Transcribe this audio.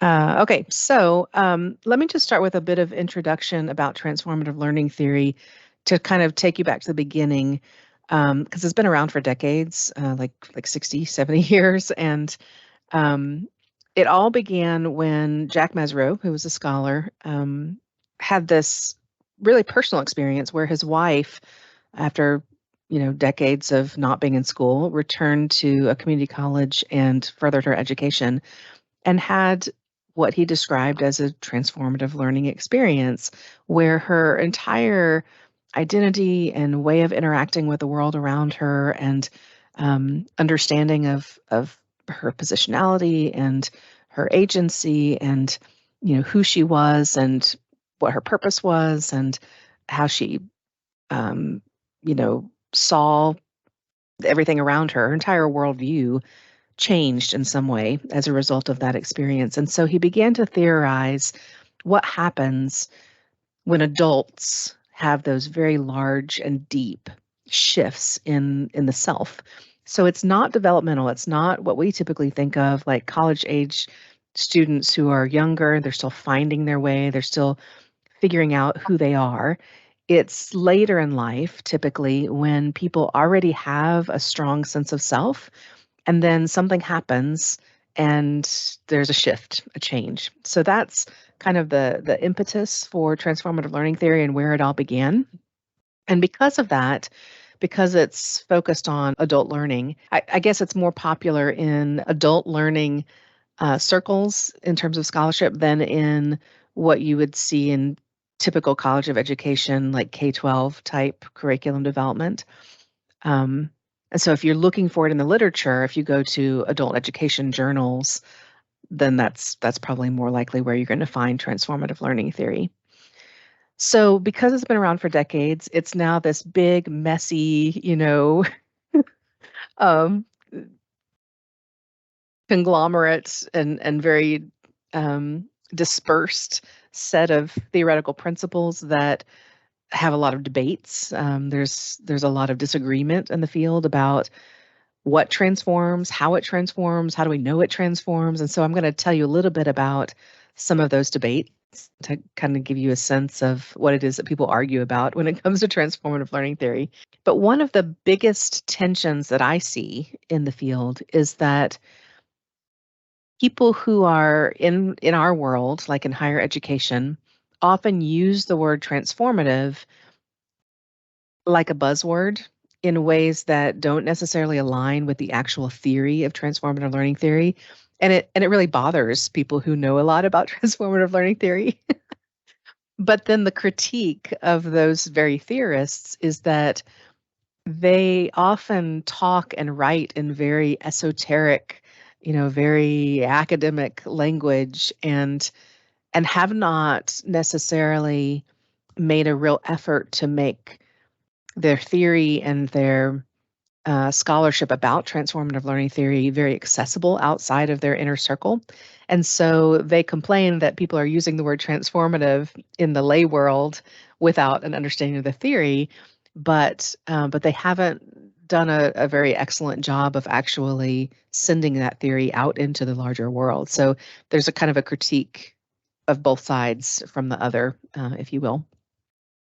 Okay, so let me just start with a bit of introduction about transformative learning theory to kind of take you back to the beginning, because it's been around for decades, like 60, 70 years. And um, it all began when Jack Mesro, who was a scholar, had this really personal experience where his wife, after decades of not being in school, returned to a community college and furthered her education and had what he described as a transformative learning experience where her entire identity and way of interacting with the world around her and understanding of her positionality and her agency and who she was and what her purpose was and how she saw everything around her entire worldview changed in some way as a result of that experience. And so he began to theorize what happens when adults have those very large and deep shifts in the self. So it's not developmental. It's not what we typically think of like college age students who are younger, they're still finding their way, they're still figuring out who they are. It's later in life, typically, when people already have a strong sense of self and then something happens and there's a shift, a change. So that's kind of the impetus for transformative learning theory and where it all began. And because of that, because it's focused on adult learning, I guess it's more popular in adult learning circles in terms of scholarship than in what you would see in typical college of education, like K-12 type curriculum development. Um, and so if you're looking for it in the literature, if you go to adult education journals, then that's probably more likely where you're going to find transformative learning theory. So because it's been around for decades, it's now this big, messy, um, conglomerate and very dispersed set of theoretical principles that have a lot of debates. There's a lot of disagreement in the field about what transforms, how do we know it transforms? And so I'm going to tell you a little bit about some of those debates to kind of give you a sense of what it is that people argue about when it comes to transformative learning theory. But one of the biggest tensions that I see in the field is that people who are in our world, like in higher education, often use the word transformative like a buzzword in ways that don't necessarily align with the actual theory of transformative learning theory. And it really bothers people who know a lot about transformative learning theory. But then the critique of those very theorists is that they often talk and write in very esoteric, very academic language and have not necessarily made a real effort to make their theory and their scholarship about transformative learning theory very accessible outside of their inner circle. And so they complain that people are using the word transformative in the lay world without an understanding of the theory, but they haven't done a very excellent job of actually sending that theory out into the larger world. So there's a kind of a critique of both sides from the other, if you will.